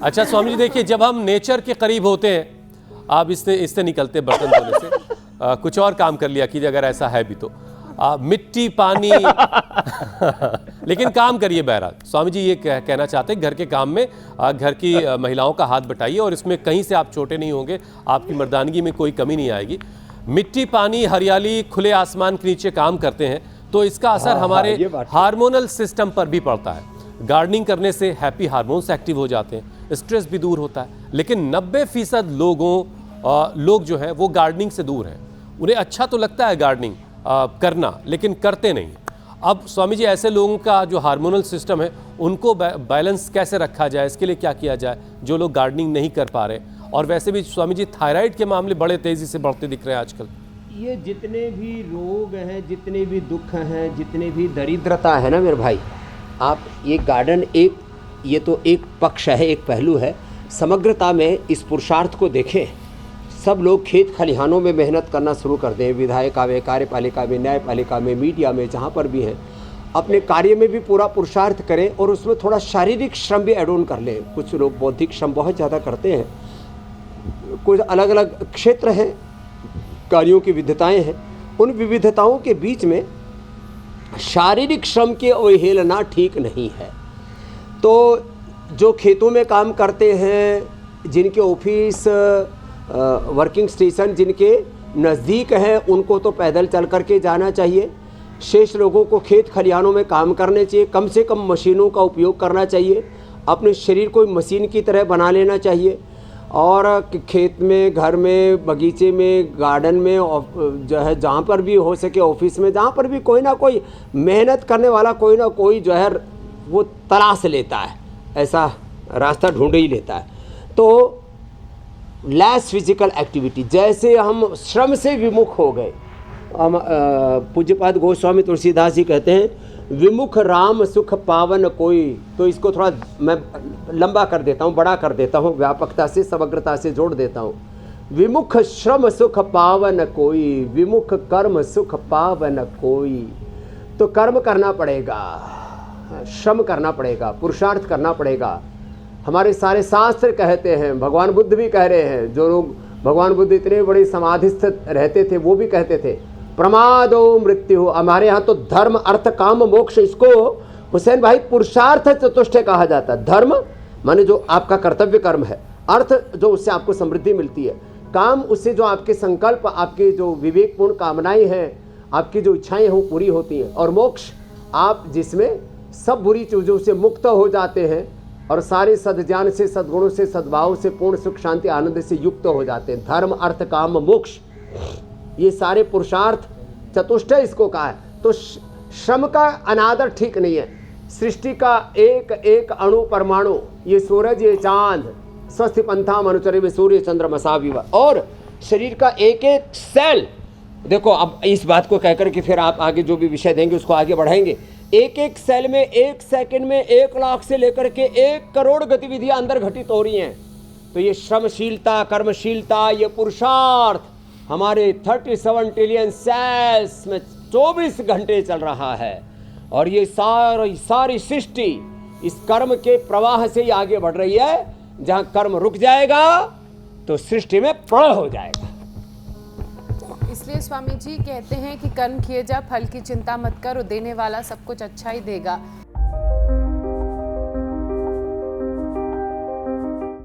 अच्छा स्वामी जी देखिए, जब हम नेचर के करीब होते हैं, आप इससे निकलते बर्तन धोने से कुछ और काम कर लिया कीजिए अगर ऐसा है भी तो। मिट्टी पानी लेकिन काम करिए। बहरहाल स्वामी जी ये कहना चाहते हैं घर के काम में घर की महिलाओं का हाथ बटाइए और इसमें कहीं से आप छोटे नहीं होंगे, आपकी मर्दानगी में कोई कमी नहीं आएगी। मिट्टी पानी हरियाली खुले आसमान के नीचे काम करते हैं तो इसका असर हमारे हार्मोनल सिस्टम पर भी पड़ता है। गार्डनिंग करने से हैप्पी हार्मोन्स एक्टिव हो जाते हैं, स्ट्रेस भी दूर होता है। लेकिन 90% लोग जो हैं वो गार्डनिंग से दूर हैं। उन्हें अच्छा तो लगता है गार्डनिंग करना, लेकिन करते नहीं। अब स्वामी जी ऐसे लोगों का जो हार्मोनल सिस्टम है उनको बैलेंस कैसे रखा जाए, इसके लिए क्या किया जाए जो लोग गार्डनिंग नहीं कर पा रहे? और वैसे भी स्वामी जी थायराइड के मामले बड़े तेज़ी से बढ़ते दिख रहे हैं आजकल। ये जितने भी रोग हैं, जितने भी दुख हैं, जितने भी दरिद्रता है ना मेरे भाई, आप ये गार्डन ये तो एक पक्ष है, एक पहलू है। समग्रता में इस पुरुषार्थ को देखें। सब लोग खेत खलिहानों में मेहनत करना शुरू कर दें, विधायिका में, कार्यपालिका में, न्यायपालिका में, मीडिया में, जहाँ पर भी हैं, अपने कार्य में भी पूरा पुरुषार्थ करें और उसमें थोड़ा शारीरिक श्रम भी एड ऑन कर लें। कुछ लोग बौद्धिक श्रम बहुत ज़्यादा करते हैं, कुछ अलग अलग क्षेत्र हैं, कार्यों की विविधताएं हैं। उन विविधताओं के बीच में शारीरिक श्रम की अवहेलना ठीक नहीं है। तो जो खेतों में काम करते हैं, जिनके ऑफिस वर्किंग स्टेशन जिनके नज़दीक हैं, उनको तो पैदल चल करके जाना चाहिए। शेष लोगों को खेत खलिहानों में काम करने चाहिए, कम से कम मशीनों का उपयोग करना चाहिए, अपने शरीर को मशीन की तरह बना लेना चाहिए। और खेत में, घर में, बगीचे में, गार्डन में, जो है जहाँ पर भी हो सके, ऑफिस में, जहाँ पर भी कोई ना कोई मेहनत करने वाला कोई ना कोई जो है वो तलाश लेता है, ऐसा रास्ता ढूंढ ही लेता है। तो लेस फिजिकल एक्टिविटी, जैसे हम श्रम से विमुख हो गए। हम पूज्यपाद गोस्वामी तुलसीदास जी कहते हैं, विमुख राम सुख पावन कोई। तो इसको थोड़ा मैं लंबा कर देता हूँ, बड़ा कर देता हूँ, व्यापकता से, समग्रता से जोड़ देता हूँ। विमुख श्रम सुख पावन कोई, विमुख कर्म सुख पावन कोई। तो कर्म करना पड़ेगा, श्रम करना पड़ेगा, पुरुषार्थ करना पड़ेगा। हमारे सारे शास्त्र कहते हैं, भगवान बुद्ध भी कह रहे हैं। जो लोग, भगवान बुद्ध इतने बड़े समाधिस्थ रहते थे, वो भी कहते थे प्रमादो मृत्यु। हमारे यहाँ तो धर्म अर्थ काम मोक्ष, इसको हुसैन भाई पुरुषार्थ चतुष्टय कहा जाता है। धर्म माने जो आपका कर्तव्य कर्म है, अर्थ जो उससे आपको समृद्धि मिलती है, काम उससे जो आपके संकल्प, आपके जो विवेकपूर्ण कामनाएं हैं, आपकी जो इच्छाएं हो पूरी होती हैं, और मोक्ष आप जिसमें सब बुरी चीज़ों से मुक्त हो जाते हैं और सारे सद्ज्ञान से, सद्गुणों से, सद्भाव से, पूर्ण सुख शांति आनंद से युक्त हो जाते हैं। धर्म अर्थ काम मोक्ष, ये सारे पुरुषार्थ चतुष्टय इसको कहा है। तो श्रम का अनादर ठीक नहीं है। सृष्टि का एक एक अणु परमाणु, ये सूरज, ये चांद, स्वस्थ पंथा मनुचरे में सूर्य चंद्रमसा विवा, और शरीर का एक एक सेल। देखो अब इस बात को कहकर के फिर आप आगे जो भी विषय देंगे उसको आगे बढ़ाएंगे। एक एक सेल में, एक सेकंड में 1 लाख से लेकर के 1 करोड़ गतिविधियां अंदर घटित हो रही हैं। तो ये श्रमशीलता, कर्मशीलता, ये पुरुषार्थ हमारे 37 ट्रिलियन सेल्स में 24 घंटे चल रहा है। और ये सारी सृष्टि इस कर्म के प्रवाह से ही आगे बढ़ रही है। जहां कर्म रुक जाएगा तो सृष्टि में प्रलय हो जाएगा। इसलिए स्वामी जी कहते हैं कि कर्म किए जा, फल की चिंता मत कर, और देने वाला सब कुछ अच्छा ही देगा।